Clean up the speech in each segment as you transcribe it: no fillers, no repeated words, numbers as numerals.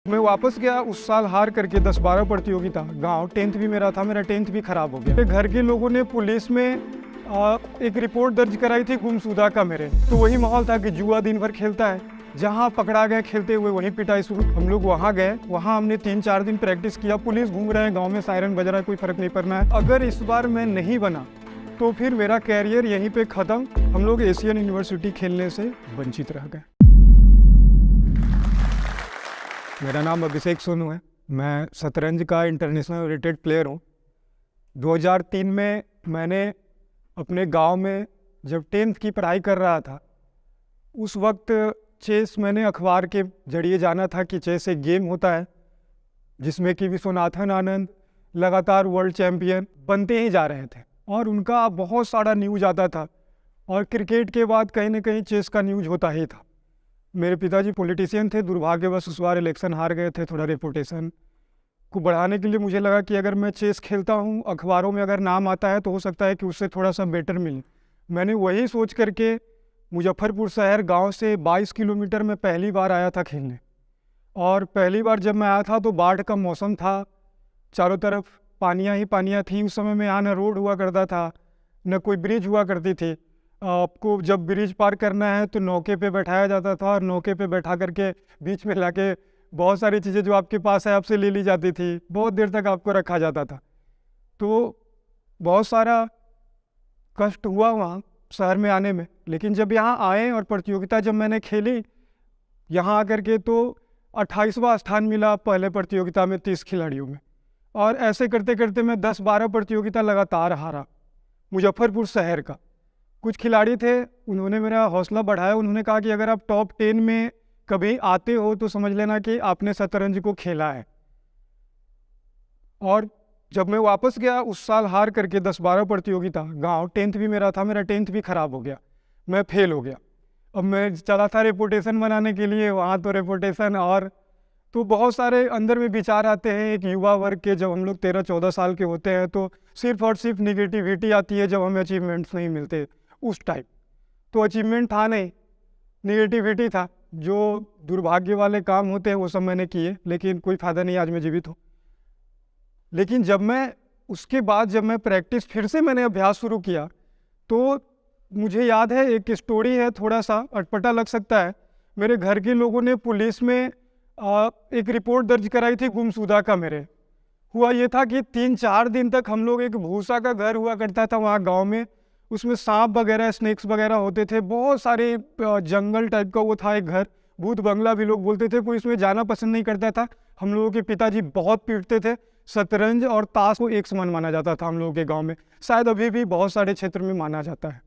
मैं वापस गया उस साल हार करके 10-12 प्रतियोगिता गांव 10th भी मेरा था, मेरा 10th भी खराब हो गया। मेरे घर के लोगों ने पुलिस में एक रिपोर्ट दर्ज कराई थी गुमशुदा का मेरे। तो वही माहौल था कि जुआ दिन भर खेलता है, जहां पकड़ा गया खेलते हुए वहीं पिटाई शुरू। हम लोग वहां गए, वहां हमने 3-4 दिन प्रैक्टिस किया। पुलिस घूम रहे हैं गाँव में, सायरन बज रहा है, कोई फर्क नहीं पड़ना है। अगर इस बार मैं नहीं बना तो फिर मेरा कैरियर यहीं पे ख़त्म। हम लोग एशियन यूनिवर्सिटी खेलने से वंचित रह गए। मेरा नाम अभिषेक सोनू है। मैं शतरंज का इंटरनेशनल रेटेड प्लेयर हूँ। 2003 में मैंने अपने गांव में जब 10th की पढ़ाई कर रहा था, उस वक्त चेस मैंने अखबार के जरिए जाना था कि चेस एक गेम होता है जिसमें कि विश्वनाथन आनंद लगातार वर्ल्ड चैम्पियन बनते ही जा रहे थे और उनका बहुत सारा न्यूज आता था। और क्रिकेट के बाद कहीं ना कहीं चेस का न्यूज होता ही था। मेरे पिताजी पॉलिटिशियन थे, दुर्भाग्यवश उस बार इलेक्शन हार गए थे। थोड़ा रेपुटेशन को बढ़ाने के लिए मुझे लगा कि अगर मैं चेस खेलता हूँ, अखबारों में अगर नाम आता है तो हो सकता है कि उससे थोड़ा सा बेटर मिले। मैंने वही सोच करके मुजफ्फरपुर शहर गांव से 22 किलोमीटर में पहली बार आया था खेलने। और पहली बार जब मैं आया था तो बाढ़ का मौसम था, चारों तरफ पानियाँ ही पानियाँ थी। उस समय में यहाँ न रोड हुआ करता था, न कोई ब्रिज हुआ करती थी। आपको जब ब्रिज पार करना है तो नौके पे बैठाया जाता था और नौके पे बैठा करके बीच में लाके बहुत सारी चीज़ें जो आपके पास है आपसे ले ली जाती थी। बहुत देर तक आपको रखा जाता था। तो बहुत सारा कष्ट हुआ वहाँ शहर में आने में। लेकिन जब यहाँ आए और प्रतियोगिता जब मैंने खेली यहाँ आकर के, तो 28वां स्थान मिला पहले प्रतियोगिता में 30 खिलाड़ियों में। और ऐसे करते करते मैं 10-12 प्रतियोगिता लगातार हारा मुजफ्फरपुर शहर का। कुछ खिलाड़ी थे, उन्होंने मेरा हौसला बढ़ाया। उन्होंने कहा कि अगर आप टॉप 10 में कभी आते हो तो समझ लेना कि आपने शतरंज को खेला है। और जब मैं वापस गया उस साल हार करके 10-12 प्रतियोगिता गांव 10th भी मेरा था, मेरा 10th भी खराब हो गया, मैं फेल हो गया। अब मैं चला था रेपुटेशन बनाने के लिए, वहाँ तो रेपुटेशन और तो बहुत सारे अंदर में विचार आते हैं एक युवा वर्ग के। जब हम लोग 13-14 साल के होते हैं तो सिर्फ और सिर्फ निगेटिविटी आती है जब हमें अचीवमेंट्स नहीं मिलते। उस टाइम तो अचीवमेंट था नहीं, निगेटिविटी था। जो दुर्भाग्य वाले काम होते हैं वो सब मैंने किए, लेकिन कोई फ़ायदा नहीं, आज मैं जीवित हूँ। लेकिन जब मैं उसके बाद जब मैं प्रैक्टिस फिर से मैंने अभ्यास शुरू किया तो मुझे याद है एक स्टोरी है, थोड़ा सा अटपटा लग सकता है। मेरे घर के लोगों ने पुलिस में एक रिपोर्ट दर्ज कराई थी गुमशुदा का मेरे। हुआ ये था कि 3-4 दिन तक हम लोग, एक भूसा का घर हुआ करता था वहाँ गाँव में, उसमें सांप वगैरह स्नेक्स वगैरह होते थे, बहुत सारे जंगल टाइप का वो था एक घर, भूत बंगला भी लोग बोलते थे। कोई इसमें जाना पसंद नहीं करता था। हम लोगों के पिताजी बहुत पीटते थे। शतरंज और ताश को एक समान माना जाता था हम लोगों के गांव में, शायद अभी भी बहुत सारे क्षेत्र में माना जाता है।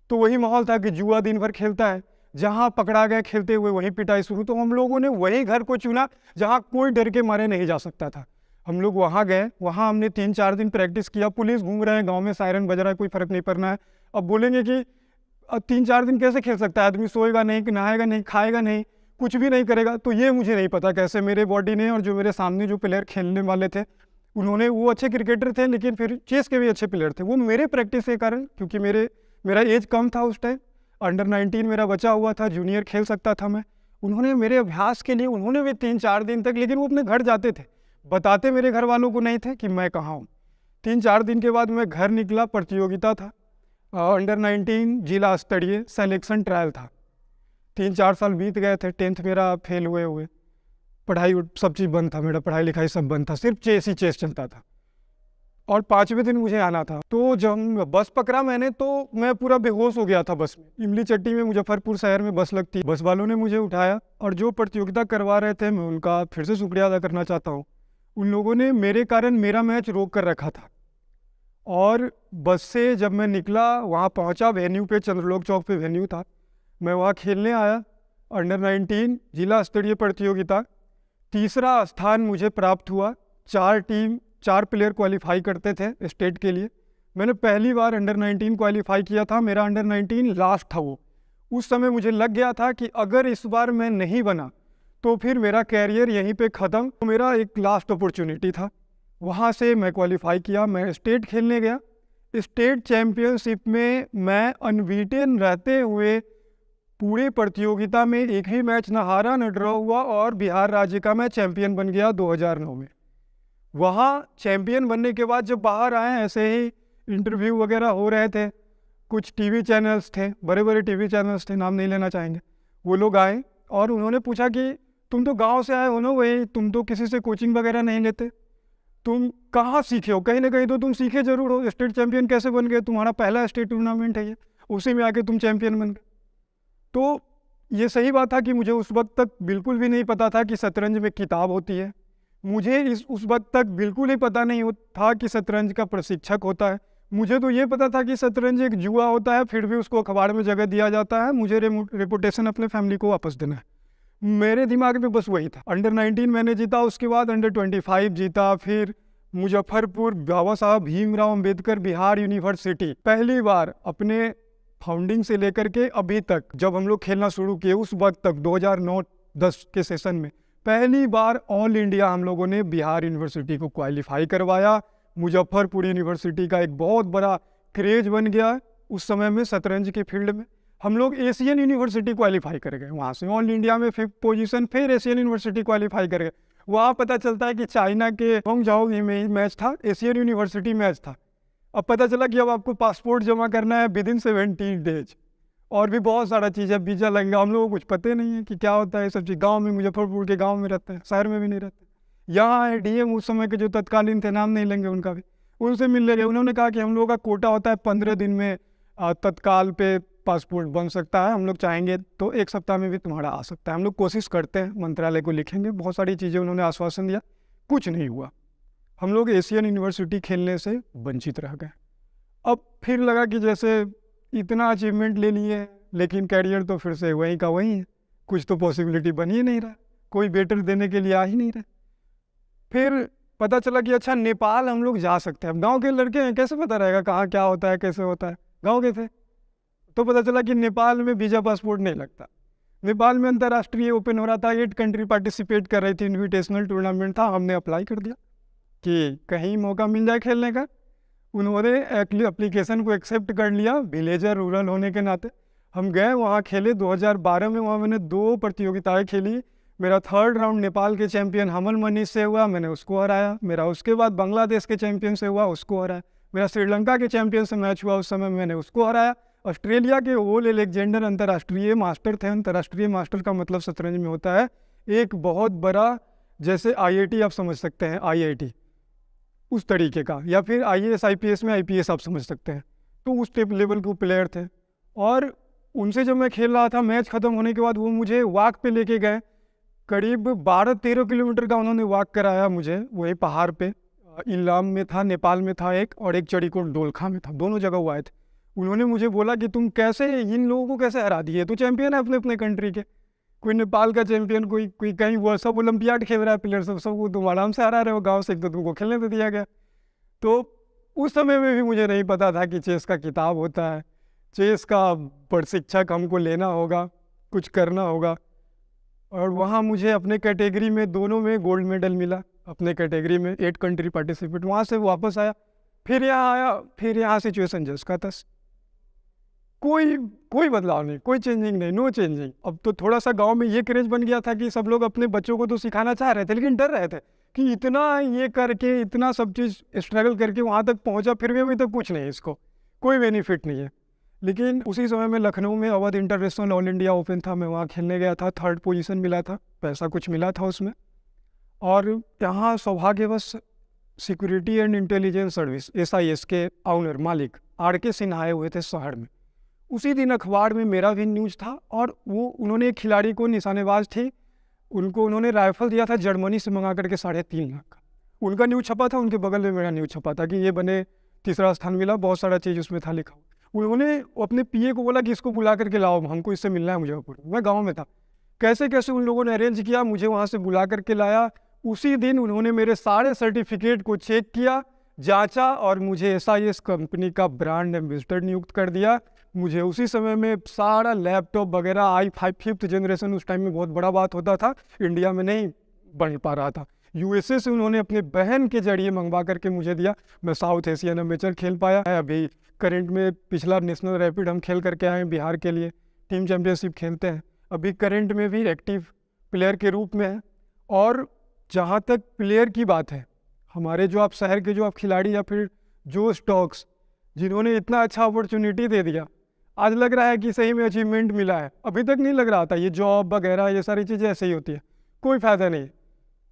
तो वही माहौल था कि जुआ दिन भर खेलता है, जहाँ पकड़ा गया खेलते हुए वहीं पिटाई शुरू। तो हम लोगों ने वही घर को चुना जहाँ कोई डर के मारे नहीं जा सकता था। हम लोग वहाँ गए, वहाँ हमने 3-4 दिन प्रैक्टिस किया। पुलिस घूम रहे हैं गांव में, सायरन बज रहा है, कोई फर्क नहीं पड़ना है। अब बोलेंगे कि 3-4 दिन कैसे खेल सकता है आदमी, सोएगा नहीं, नहाएगा नहीं, खाएगा नहीं, कुछ भी नहीं करेगा। तो ये मुझे नहीं पता कैसे मेरे बॉडी ने, और जो मेरे सामने जो प्लेयर खेलने वाले थे उन्होंने, वो अच्छे क्रिकेटर थे लेकिन फिर चेस के भी अच्छे प्लेयर थे, वो मेरे प्रैक्टिस के कारण, क्योंकि मेरा एज कम था उस टाइम, अंडर 19 मेरा बचा हुआ था, जूनियर खेल सकता था मैं। उन्होंने मेरे अभ्यास के लिए उन्होंने भी 3-4 दिन तक, लेकिन वो अपने घर जाते थे, बताते मेरे घर वालों को नहीं थे कि मैं कहाँ हूँ। 3-4 दिन के बाद मैं घर निकला, प्रतियोगिता था, अंडर 19 जिला स्तरीय सेलेक्शन ट्रायल था। 3-4 साल बीत गए थे, 10th मेरा फेल हुए, पढ़ाई सब चीज़ बंद था, मेरा पढ़ाई लिखाई सब बंद था, सिर्फ चेस चलता था। और 5वें दिन मुझे आना था। तो जब बस पकड़ा मैंने तो मैं पूरा बेहोश हो गया था बस में। इमली चट्टी में मुजफ्फरपुर शहर में बस लगती है, बस वालों ने मुझे उठाया और जो प्रतियोगिता करवा रहे थे मैं उनका फिर से शुक्रिया अदा करना चाहता हूँ। उन लोगों ने मेरे कारण मेरा मैच रोक कर रखा था। और बस से जब मैं निकला, वहाँ पहुँचा वेन्यू पे, चंद्रलोक चौक पे वेन्यू था, मैं वहाँ खेलने आया। अंडर 19 जिला स्तरीय प्रतियोगिता, 3रा स्थान मुझे प्राप्त हुआ। 4 प्लेयर क्वालिफाई करते थे स्टेट के लिए। मैंने पहली बार अंडर 19 क्वालिफाई किया था, मेरा अंडर 19 लास्ट था वो। उस समय मुझे लग गया था कि अगर इस बार मैं नहीं बना तो फिर मेरा कैरियर यहीं पे ख़त्म। तो मेरा एक लास्ट अपॉर्चुनिटी था, वहाँ से मैं क्वालिफाई किया, मैं स्टेट खेलने गया। स्टेट चैम्पियनशिप में मैं अनबीटेन रहते हुए पूरी प्रतियोगिता में एक ही मैच न हारा न ड्रॉ हुआ और बिहार राज्य का मैं चैंपियन बन गया 2009 में। वहाँ चैंपियन बनने के बाद जब बाहर आए, ऐसे ही इंटरव्यू वगैरह हो रहे थे, कुछ टीवी चैनल्स थे, बड़े बड़े टीवी चैनल्स थे, नाम नहीं लेना चाहेंगे, वो लोग आए और उन्होंने पूछा कि तुम तो गांव से आए हो ना, वही तुम तो किसी से कोचिंग वगैरह नहीं लेते, तुम कहाँ सीखे हो? कहीं ना कहीं तो तुम सीखे जरूर हो, स्टेट चैंपियन कैसे बन गए? तुम्हारा पहला स्टेट टूर्नामेंट है ये, उसी में आके तुम चैंपियन बन गए। तो ये सही बात था कि मुझे उस वक्त तक बिल्कुल भी नहीं पता था कि शतरंज में किताब होती है। मुझे उस वक्त तक बिल्कुल ही पता नहीं था कि शतरंज का प्रशिक्षक होता है। मुझे तो ये पता था कि शतरंज एक जुआ होता है, फिर भी उसको अखबार में जगह दिया जाता है, मुझे रेपुटेशन अपने फैमिली को वापस देना है। मेरे दिमाग में बस वही था। अंडर 19 मैंने जीता, उसके बाद अंडर 25 जीता, फिर मुजफ्फरपुर बाबा साहब भीमराव अंबेडकर बिहार यूनिवर्सिटी, पहली बार अपने फाउंडिंग से लेकर के अभी तक जब हम लोग खेलना शुरू किए उस वक्त तक 2009-10 के सेशन में पहली बार ऑल इंडिया हम लोगों ने बिहार यूनिवर्सिटी को क्वालिफाई करवाया। मुजफ्फरपुर यूनिवर्सिटी का एक बहुत बड़ा क्रेज बन गया उस समय में शतरंज के फील्ड में। हम लोग एशियन यूनिवर्सिटी क्वालिफाई कर गए, वहाँ से ऑल इंडिया में 5th पोजीशन, फिर एशियन यूनिवर्सिटी क्वालिफाई कर गए। वहाँ पता चलता है कि चाइना के होंगझाओ में मैच था, एशियन यूनिवर्सिटी मैच था। अब पता चला कि अब आपको पासपोर्ट जमा करना है विदिन 17 डेज, और भी बहुत सारा चीज़ है, वीज़ा लगेगा। हम लोगों को कुछ पता नहीं है कि क्या होता है ये सब चीज़। गाँव में, मुजफ्फरपुर के गाँव में रहते हैं, शहर में भी नहीं रहते। यहाँ है डीएम उस समय के जो तत्कालीन थे, नाम नहीं लेंगे उनका भी, उनसे मिलने गए। उन्होंने कहा कि हम लोगों का कोटा होता है 15 दिन में तत्काल पे पासपोर्ट बन सकता है, हम लोग चाहेंगे तो 1 सप्ताह में भी तुम्हारा आ सकता है, हम लोग कोशिश करते हैं, मंत्रालय को लिखेंगे। बहुत सारी चीज़ें उन्होंने आश्वासन दिया, कुछ नहीं हुआ। हम लोग एशियन यूनिवर्सिटी खेलने से वंचित रह गए। अब फिर लगा कि जैसे इतना अचीवमेंट ले लिए, लेकिन कैरियर तो फिर से वहीं का वहीं है, कुछ तो पॉसिबिलिटी बन ही नहीं रहा, कोई बेटर देने के लिए आ ही नहीं रहा। फिर पता चला कि अच्छा नेपाल हम लोग जा सकते हैं। अब गाँव के लड़के हैं, कैसे पता रहेगा कहाँ क्या होता है, कैसे होता है, गाँव के थे। तो पता चला कि नेपाल में वीज़ा पासपोर्ट नहीं लगता। नेपाल में अंतर्राष्ट्रीय ओपन हो रहा था, 8 कंट्री पार्टिसिपेट कर रही थी, इन्विटेशनल टूर्नामेंट था। हमने अप्लाई कर दिया कि कहीं मौका मिल जाए खेलने का। उन्होंने एप्लीकेशन को एक्सेप्ट कर लिया, विलेजर रूरल होने के नाते। हम गए वहाँ खेले 2012 में। वहाँ मैंने 2 प्रतियोगिताएं खेली। मेरा 3rd राउंड नेपाल के चैंपियन हमल मनीष से हुआ, मैंने उसको हराया। मेरा उसके बाद बांग्लादेश के चैंपियन से हुआ, उसको हराया। मेरा श्रीलंका के चैंपियन से मैच हुआ, उस समय मैंने उसको हराया। ऑस्ट्रेलिया के ओल एलेक्जेंडर अंतर्राष्ट्रीय मास्टर थे। अंतर्राष्ट्रीय मास्टर का मतलब शतरंज में होता है एक बहुत बड़ा, जैसे IIT आप समझ सकते हैं, IIT उस तरीके का, या फिर IAS IPS में IPS आप समझ सकते हैं। तो उस टाइप लेवल के प्लेयर थे। और उनसे जब मैं खेल रहा था, मैच ख़त्म होने के बाद वो मुझे वॉक पे लेके गए। करीब 12-13 किलोमीटर का उन्होंने वॉक कराया मुझे, वही पहाड़ पे। इलाम में था, नेपाल में था एक, और एक चड़ीकोट डोलखा में था, दोनों जगह वो आए थे। उन्होंने मुझे बोला कि तुम कैसे इन लोगों को कैसे हरा दिए, तो चैंपियन है अपने अपने कंट्री के, कोई नेपाल का चैंपियन, कोई कहीं, वो सब ओलंपियाड खेल रहा है प्लेयर सबको तुम आराम से हरा रहे हो गाँव से, एक तो तुमको खेलने तो दिया गया। तो उस समय में भी मुझे नहीं पता था कि चेस का किताब होता है, चेस का प्रशिक्षक हमको लेना होगा, कुछ करना होगा। और वहाँ मुझे अपने कैटेगरी में दोनों में गोल्ड मेडल मिला, अपने कैटेगरी में 8 कंट्री पार्टिसिपेट। वहाँ से वापस आया, फिर यहाँ आया, फिर यहाँ सिचुएशन जस का तस, कोई बदलाव नहीं, कोई चेंजिंग नहीं, नो चेंजिंग। अब तो थोड़ा सा गांव में ये क्रेज बन गया था कि सब लोग अपने बच्चों को तो सिखाना चाह रहे थे, लेकिन डर रहे थे कि इतना ये करके, इतना सब चीज़ स्ट्रगल करके वहाँ तक पहुँचा, फिर भी अभी तक कुछ नहीं है, इसको कोई बेनिफिट नहीं है। लेकिन उसी समय में लखनऊ में Awadh international all India open था, मैं वहाँ खेलने गया था, 3rd पोजीशन मिला था, पैसा कुछ मिला था उसमें। और यहाँ सौभाग्यवश security and intelligence service SIS के ऑनर मालिक RK सिन्हा आए हुए थे शहर में। उसी दिन अखबार में मेरा भी न्यूज़ था, और वो उन्होंने एक खिलाड़ी को, निशानेबाज थी, उनको उन्होंने राइफल दिया था जर्मनी से मंगा करके 3.5 लाख का। उनका न्यूज़ छपा था, उनके बगल में मेरा न्यूज़ छपा था कि ये बने 3रा स्थान मिला, बहुत सारा चीज़ उसमें था लिखा। उन्होंने अपने PA को बोला कि इसको बुला करके लाओ, हमको इससे मिलना है मुजफ्फरपुर। मैं गाँव में था, कैसे कैसे उन लोगों ने अरेंज किया, मुझे वहाँ से बुला करके लाया। उसी दिन उन्होंने मेरे सारे सर्टिफिकेट को चेक किया, जांचा, और मुझे SIS कंपनी का ब्रांड एम्बेसडर नियुक्त कर दिया। मुझे उसी समय में सारा लैपटॉप वगैरह, i5 5th जनरेशन उस टाइम में बहुत बड़ा बात होता था, इंडिया में नहीं बन पा रहा था। USA से उन्होंने अपने बहन के जरिए मंगवा करके मुझे दिया। मैं साउथ एशियन अमेचर खेल पाया है। अभी करंट में पिछला नेशनल रैपिड हम खेल करके आए बिहार के लिए, टीम चैम्पियनशिप खेलते हैं, अभी करंट में भी एक्टिव प्लेयर के रूप में है। और जहाँ तक प्लेयर की बात है, हमारे जो आप शहर के जो आप खिलाड़ी या फिर जो स्टॉक्स जिन्होंने इतना अच्छा अपॉर्चुनिटी दे दिया, आज लग रहा है कि सही में अचीवमेंट मिला है। अभी तक नहीं लग रहा था। ये जॉब वगैरह ये सारी चीज़ें ऐसे ही होती है, कोई फ़ायदा नहीं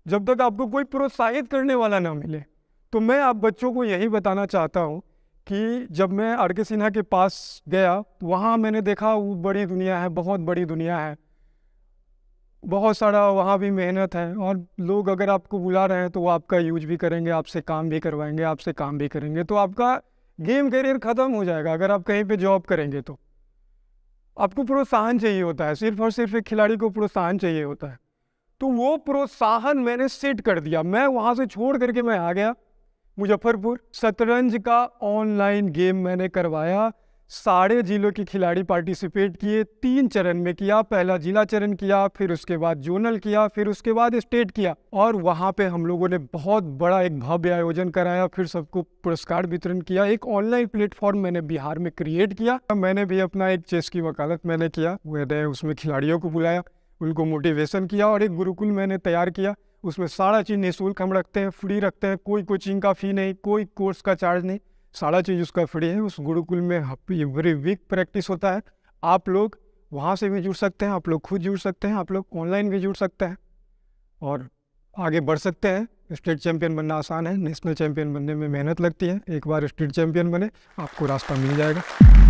जब तक आपको कोई प्रोत्साहित करने वाला ना मिले। तो मैं आप बच्चों को यही बताना चाहता हूँ कि जब मैं आर के सिन्हा के पास गया, वहाँ मैंने देखा वो बड़ी दुनिया है, बहुत बड़ी दुनिया है, बहुत सारा वहाँ भी मेहनत है। और लोग अगर आपको बुला रहे हैं तो वो आपका यूज भी करेंगे, आपसे काम भी करवाएंगे, आपसे काम भी करेंगे। तो आपका गेम करियर ख़त्म हो जाएगा अगर आप कहीं पे जॉब करेंगे। तो आपको प्रोत्साहन चाहिए होता है, सिर्फ और सिर्फ एक खिलाड़ी को प्रोत्साहन चाहिए होता है। तो वो प्रोत्साहन मैंने सेट कर दिया। मैं वहाँ से छोड़ करके मैं आ गया मुजफ्फरपुर। शतरंज का ऑनलाइन गेम मैंने करवाया, सारे जिलों के खिलाड़ी पार्टिसिपेट किए, 3 चरण में किया। पहला जिला चरण किया, फिर उसके बाद जोनल किया, फिर उसके बाद स्टेट किया। और वहाँ पे हम लोगों ने बहुत बड़ा एक भव्य आयोजन कराया, फिर सबको पुरस्कार वितरण किया। एक ऑनलाइन प्लेटफॉर्म मैंने बिहार में क्रिएट किया। मैंने भी अपना एक चेस की वकालत मैंने किया, मैंने उसमें खिलाड़ियों को बुलाया, उनको मोटिवेशन किया और एक गुरुकुल मैंने तैयार किया। उसमें सारा चीज़ निःशुल्क हम रखते हैं, फ्री रखते हैं, कोई कोचिंग का फ़ी नहीं, कोई कोर्स का चार्ज नहीं, सारा चीज़ उसका फ्री है। उस गुरुकुल में एवरी वीक प्रैक्टिस होता है। आप लोग वहाँ से भी जुड़ सकते हैं, आप लोग खुद जुड़ सकते हैं, आप लोग ऑनलाइन भी जुड़ सकते हैं और आगे बढ़ सकते हैं। स्टेट चैम्पियन बनना आसान है, नेशनल चैम्पियन बनने में मेहनत लगती है। एक बार स्टेट चैम्पियन बने, आपको रास्ता मिल जाएगा।